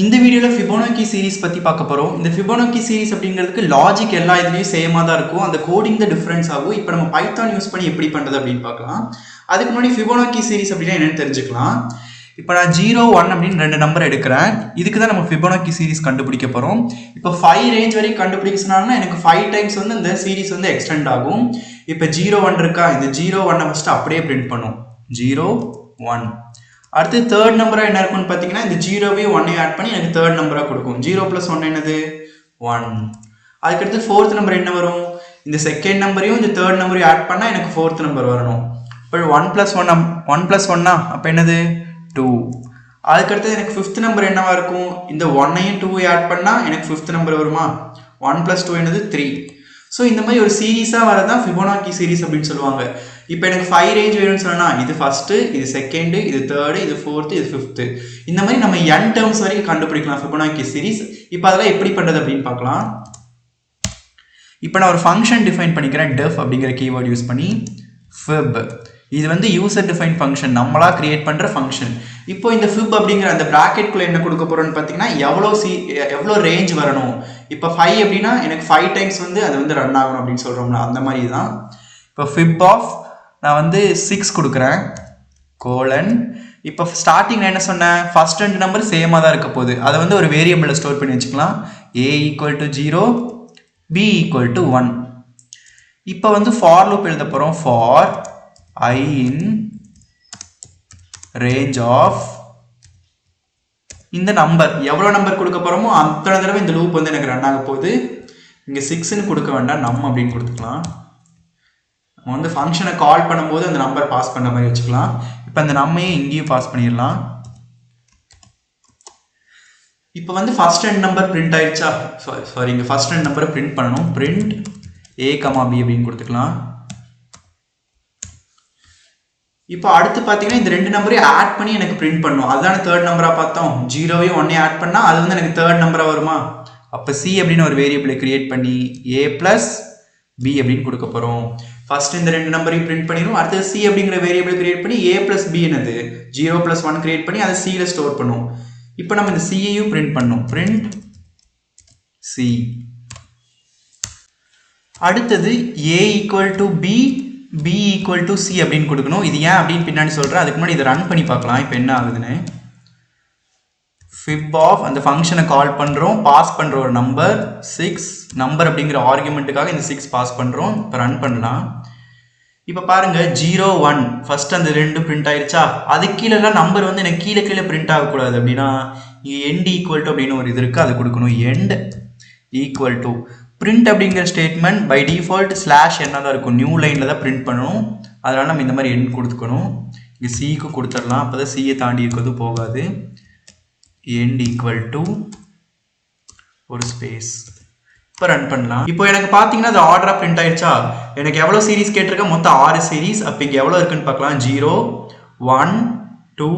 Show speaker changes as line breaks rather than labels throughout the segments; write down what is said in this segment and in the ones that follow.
இந்த வீடியோவில் Fibonacci series பற்றி பார்க்க போகிறோம். இந்த ஃபிபோனாக்கி சீரிஸ் அப்படிங்கிறதுக்கு லாஜிக் எல்லா இதுலேயும் சேமாக தான் இருக்கும். அந்த கோடிங் தான் டிஃப்ரென்ஸ் ஆகும். இப்போ நம்ம பைத்தான் யூஸ் பண்ணி எப்படி பண்ணுறது அப்படின்னு பார்க்கலாம். அதுக்கு முன்னாடி ஃபிபோனாக்கி சீரிஸ் அப்படின்னா என்னென்னு தெரிஞ்சுக்கலாம். இப்போ நான் 0, 1 அப்படின்னு 2 நம்பர் எடுக்கிறேன். இதுக்கு தான் நம்ம ஃபிபோனாக்கி சீரிஸ் கண்டுபிடிக்க போகிறோம். இப்போ 5 ரேஞ்ச் வரைக்கும் கண்டுபிடிக்க சொன்னாங்கன்னா எனக்கு 5 டைம்ஸ் வந்து இந்த சீரிஸ் வந்து எக்ஸ்டெண்ட் ஆகும். இப்போ 0, 1 இருக்கா, இந்த 0, 1 ஃபஸ்ட்டு அப்படியே பிரிண்ட் பண்ணும். 0, 1. அடுத்து தேர்ட் நம்பராக என்ன இருக்குன்னு பார்த்தீங்கன்னா இந்த 0வையும் 1ஐயும் ஆட் பண்ணி எனக்கு தேர்ட் நம்பராக கொடுக்கும். 0 + 1 என்னது 1. அதுக்கடுத்து ஃபோர்த் நம்பர் என்ன வரும், இந்த செகண்ட் நம்பரையும் இந்த தேர்ட் நம்பரையும் ஆட் பண்ணால் எனக்கு ஃபோர்த் நம்பர் வரணும். இப்போ 1 + 1 அப்போ என்னது 2. அதுக்கடுத்து எனக்கு ஃபிஃப்த் நம்பர் என்னவா இருக்கும், இந்த 1ஐயும் 2ஐயும் ஆட் பண்ணால் எனக்கு ஃபிஃப்த் நம்பர் வருமா. 1 + 2 என்னது 3. ஸோ இந்த மாதிரி ஒரு சீரீஸாக வரதான் ஃபிபோனாக்கி சீரிஸ் அப்படின்னு சொல்லுவாங்க. இப்போ எனக்கு 5 ரேஞ்ச் வேணும்னு சொன்னா இது ஃபர்ஸ்ட்டு, இது செகண்டு, இது தேர்டு, இது ஃபோர்த்து, இது ஃபிஃப்த்து. இந்த மாதிரி நம்ம n டேர்ம்ஸ் வரைக்கும் கண்டுபிடிக்கலாம் ஃபிபோனாக்கி சீரிஸ். இப்போ அதெல்லாம் எப்படி பண்ணுறது அப்படின்னு பார்க்கலாம். இப்போ நான் ஒரு ஃபங்க்ஷன் டிஃபைன் பண்ணிக்கிறேன். டெஃப் அப்படிங்கிற கீவேர்டு யூஸ் பண்ணி ஃபிப். இது வந்து யூசர் டிஃபைன் ஃபங்க்ஷன், நம்மளா கிரியேட் பண்ணுற ஃபங்க்ஷன். இப்போ இந்த ஃபிப் அப்படிங்கிற அந்த ப்ராக்கெட்குள்ளே என்ன கொடுக்க போகிறோன்னு பார்த்தீங்கன்னா எவ்வளோ ரேஞ்ச் வரணும். இப்போ 5 அப்படின்னா எனக்கு 5 டைம்ஸ் வந்து அது வந்து ரன் ஆகணும் அப்படின்னு சொல்கிறோம்னா அந்த மாதிரி தான். இப்போ ஃபிப் ஆஃப் நான் வந்து 6 கொடுக்குறேன் கோலன். இப்போ ஸ்டார்டிங் என்ன சொன்னேன், ஃபர்ஸ்ட் 2 நம்பர் சேமாக தான் இருக்க போகுது. அதை வந்து ஒரு வேரியபிளில் ஸ்டோர் பண்ணி வச்சுக்கலாம். a = 0, b = 1. இப்போ வந்து ஃபார் லூப் எழுத போகிறோம். For I in range of இந்த நம்பர் எவ்வளோ நம்பர் கொடுக்க போகிறோமோ அத்தனை தடவை இந்த லூப் வந்து எனக்கு ரன் ஆக போகுது. இங்கே 6ன்னு கொடுக்க வேண்டாம், நம் அப்படின்னு கொடுத்துக்கலாம். நம்ம வந்து ஃபங்க்ஷனை கால் பண்ணும்போது அந்த நம்பர் பாஸ் பண்ண மாதிரி வச்சுக்கலாம். இப்போ அந்த நம்மையே இங்கேயும் பாஸ் பண்ணிடலாம். இப்போ வந்து ஃபர்ஸ்ட் 2 நம்பர் பிரிண்ட் ஆயிடுச்சா, சாரி இங்கே ஃபர்ஸ்ட் 2 நம்பரை பிரிண்ட் பண்ணணும். பிரிண்ட் a, b அப்படின்னு கொடுத்துக்கலாம். இப்போ அடுத்து பார்த்தீங்கன்னா இந்த 2 நம்பரையும் ஆட் பண்ணி எனக்கு பிரிண்ட் பண்ணும். அதுதானே தேர்ட் நம்பராக பார்த்தோம். 0வையும் 1ஐயும் ஆட் பண்ணால் அது வந்து எனக்கு தேர்ட் நம்பராக வருமா. அப்போ c அப்படின்னு ஒரு வேரியபிளை கிரியேட் பண்ணி a + b அப்படின்னு கொடுக்க போகிறோம். ஃபர்ஸ்ட் இந்த 2 நம்பரையும் பிரிண்ட் பண்ணிடும். அடுத்து c அப்படிங்கிற வேரியபிள் கிரியேட் பண்ணி a + b என்னது 0 + 1 கிரியேட் பண்ணி அதை c ல ஸ்டோர் பண்ணும். இப்போ நம்ம இந்த c-ஐயும் பிரிண்ட் பண்ணோம். Print c. அடுத்தது a = b, b = c அப்படின்னு கொடுக்கணும். இது ஏன் அப்படின்னு பின்னாடி சொல்கிறேன். அதுக்கு முன்னாடி இதை ரன் பண்ணி பார்க்கலாம். இப்போ என்ன ஆகுதுன்னு, ஃபிப் ஆஃப் அந்த ஃபங்க்ஷனை கால் பண்ணுறோம், பாஸ் பண்ணுற ஒரு நம்பர் 6 நம்பர் அப்படிங்கிற ஆர்குமெண்ட்டுக்காக இந்த 6 பாஸ் பண்ணுறோம். இப்போ ரன் பண்ணலாம். இப்போ பாருங்கள் 0, 1 ஃபர்ஸ்ட் அந்த 2 பிரிண்ட் ஆயிடுச்சா. அது கீழெல்லாம் நம்பர் வந்து எனக்கு கீழே பிரிண்ட் ஆகக்கூடாது. அப்படின்னா end = அப்படின்னு ஒரு இது இருக்குது, அது கொடுக்கணும். end = பிரிண்ட் அப்படிங்கிற ஸ்டேட்மெண்ட் பை டிஃபால்ட் ஸ்லாஷ் என்ன தான் இருக்கும், நியூ லைனில் தான் பிரிண்ட் பண்ணணும். அதனால் நம்ம இந்த மாதிரி எண் கொடுத்துக்கணும். இங்கே சிக்கு கொடுத்துடலாம், அப்போ தான் சியை தாண்டி இருக்கிறது போகாது. end = ஒரு ஸ்பேஸ். இப்போ ரன் பண்ணலாம். இப்போ எனக்கு பார்த்தீங்கன்னா அது ஆர்டராக பிரிண்ட் ஆயிடுச்சா. எனக்கு எவ்வளோ சீரீஸ் கேட்டிருக்கேன், மொத்தம் 6 சீரீஸ். அப்போ இங்கே எவ்வளோ இருக்குன்னு பார்க்கலாம். 0, 1, 2,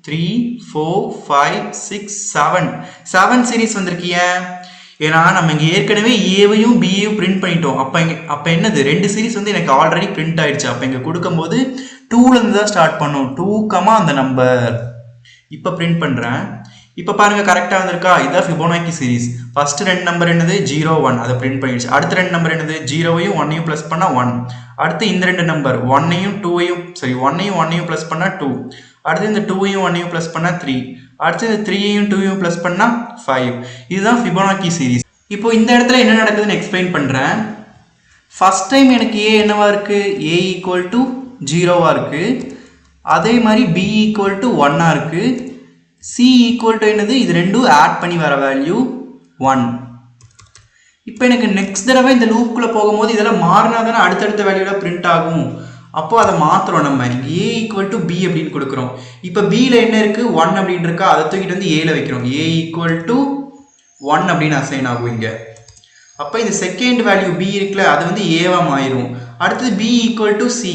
3, 4, 5, 6, 7 சீரீஸ் வந்திருக்கீங்க. ஏன்னா நம்ம இங்கே ஏற்கனவே ஏவையும் பியையும் பிரிண்ட் பண்ணிட்டோம். அப்போ என்னது 2 சீரீஸ் வந்து எனக்கு ஆல்ரெடி பிரிண்ட் ஆயிடுச்சு. அப்போ இங்கே கொடுக்கும்போது 2லேருந்து தான் ஸ்டார்ட் பண்ணும். 2, அந்த நம்பர். இப்போ பிரிண்ட் பண்ணுறேன். இப்போ பாருங்கள் கரெக்டாக வந்திருக்கா. இதுதான் ஃபிபோனாக்கி சீரிஸ். ஃபர்ஸ்ட் 2 நம்பர் என்னது 0, 1 அதை பிரிண்ட் பண்ணிடுச்சு. அடுத்த 2 நம்பர் என்னது 0வையும் 1ஐயும் ப்ளஸ் பண்ணால் 1. அடுத்து இந்த 2 நம்பர் 1ஐயும் 1ஐயும் ப்ளஸ் பண்ணால் 2. அடுத்து இந்த 2ஐயும் 1ஐயும் ப்ளஸ் பண்ணால் 3. அடுத்து இந்த 3ஐயும் 2ஐயும் ப்ளஸ் பண்ணால் 5. இதுதான் ஃபிபோனாக்கி சீரிஸ். இப்போ இந்த இடத்துல என்ன நடக்குதுன்னு எக்ஸ்பிளைன் பண்ணுறேன். ஃபர்ஸ்ட் டைம் எனக்கு a என்னவா இருக்குது, a = 0 இருக்குது. அதே மாதிரி b = 1 இருக்குது. c = என்னது, இது ரெண்டும் ஆட் பண்ணி வர வேல்யூ 1. இப்போ எனக்கு நெக்ஸ்ட் தடவை இந்த லூப்புக்குள்ளே போகும்போது இதெல்லாம் மாறினா தானே அடுத்தடுத்த வேல்யூவில் பிரிண்ட் ஆகும். அப்போ அதை மாற்றுறோம். நம்ம இங்கே a = b அப்படின்னு கொடுக்குறோம். இப்போ bயில் என்ன இருக்குது 1 அப்படின்னு இருக்கா, அதை தூக்கிட்டு வந்து aல வைக்கிறோம். a = 1 அப்படின்னு அசைன் ஆகும் இங்கே. அப்போ இந்த செகண்ட் வேல்யூ b இருக்குல்ல, அது வந்து ஏவா மாறிடும். அடுத்தது b = c.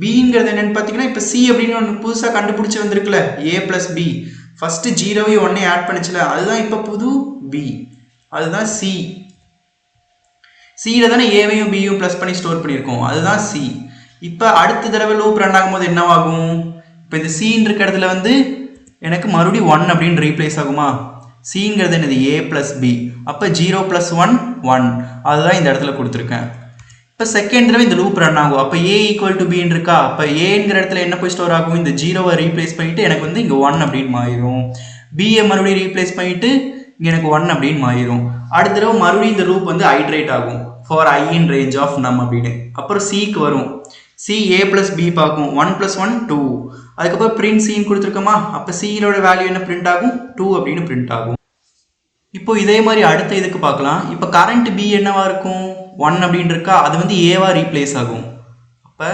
bங்கிறது என்னென்னு பார்த்தீங்கன்னா இப்போ c அப்படின்னு ஒன்று புதுசாக கண்டுபிடிச்சி வந்திருக்குல்ல, a + b. ஃபஸ்ட்டு 0வையும் 1ஐயும் ஆட் பண்ணிச்சுல, அதுதான் இப்போ புது b. அதுதான் c. cயில் தானே ஏவையும் பியும் ப்ளஸ் பண்ணி ஸ்டோர் பண்ணியிருக்கோம், அதுதான் c. இப்போ அடுத்த தடவை லூப் ரன் ஆகும்போது என்னவாகும், இப்போ இந்த சீன் இருக்க இடத்துல வந்து எனக்கு மறுபடியும் 1 அப்படின்னு ரீப்ளேஸ் ஆகுமா. சிங்கிறது என்னது ஏ ப்ளஸ் பி. அப்போ 0 + 1 1, அதுதான் இந்த இடத்துல கொடுத்துருக்கேன். இப்போ செகண்ட் தடவை இந்த லூப் ரன் ஆகும். அப்போ ஏ ஈக்குவல் டு பின்னு இருக்கா, அப்போ ஏங்கிற இடத்துல என்ன போய் ஸ்டோர் ஆகும், இந்த 0வை ரீப்ளேஸ் பண்ணிட்டு எனக்கு வந்து இங்கே 1 அப்படின்னு மாறிடும். பிஏ மறுபடியும் ரீப்ளேஸ் பண்ணிட்டு இங்கே எனக்கு 1 அப்படின்னு மாறிடும். அடுத்த தடவை மறுபடியும் இந்த லூப் வந்து ஐட்ரேட் ஆகும் for i in range of num அப்படின்னு. அப்புறம் சிக்கு வரும், சி ஏ ப்ளஸ் பி பார்க்கும், 1 + 1 2. அதுக்கப்புறம் பிரிண்ட் சின்னு கொடுத்துருக்கோமா, அப்போ சியோட வேல்யூ என்ன பிரிண்ட் ஆகும், 2 அப்படின்னு பிரிண்ட் ஆகும். இப்போ இதே மாதிரி அடுத்த இதுக்கு பார்க்கலாம். இப்போ கரண்ட் பி என்னவா இருக்கும், 1 அப்படின்னு இருக்கா, அது வந்து ஏவா ரீப்ளேஸ் ஆகும். அப்போ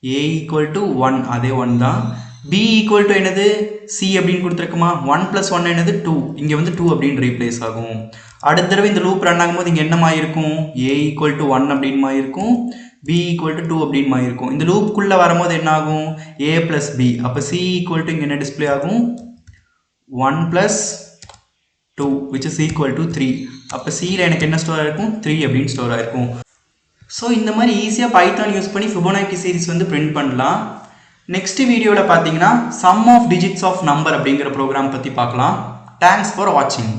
ஏ ஈக்குவல் டு 1, அதே 1 தான். பி ஈக்குவல் டு என்னது, சி அப்படின்னு கொடுத்துருக்குமா, 1 + 1 என்னது 2, இங்கே வந்து 2 அப்படின்னு ரீப்ளேஸ் ஆகும். அடுத்த தடவை இந்த லூப் ரன் ஆகும்போது இங்கே என்னமா இருக்கும், ஏ ஈக்குவல் டு 1 அப்படின்னு இருக்கும், பி ஈக்குவல் டு 2 அப்படின்னு இருக்கும். இந்த லூப்புக்குள்ளே வரும்போது என்ன ஆகும், ஏ ப்ளஸ் பி. அப்போ சி ஈக்குவல் டு இங்கே என்ன டிஸ்பிளே ஆகும், 1 + 2 which is equal to 3. அப்போ சியில் எனக்கு என்ன ஸ்டோர் ஆகிருக்கும், 3 அப்படின்னு ஸ்டோர் ஆகிருக்கும். ஸோ இந்த மாதிரி ஈஸியாக பைத்தான் யூஸ் பண்ணி ஃபிபோனாக்கி சீரிஸ் வந்து பிரிண்ட் பண்ணலாம். நெக்ஸ்ட் வீடியோவில் பார்த்தீங்கன்னா sum of digits of number அப்படிங்கிற ப்ரோக்ராம் பற்றி பார்க்கலாம். தேங்க்ஸ் ஃபார் வாட்சிங்.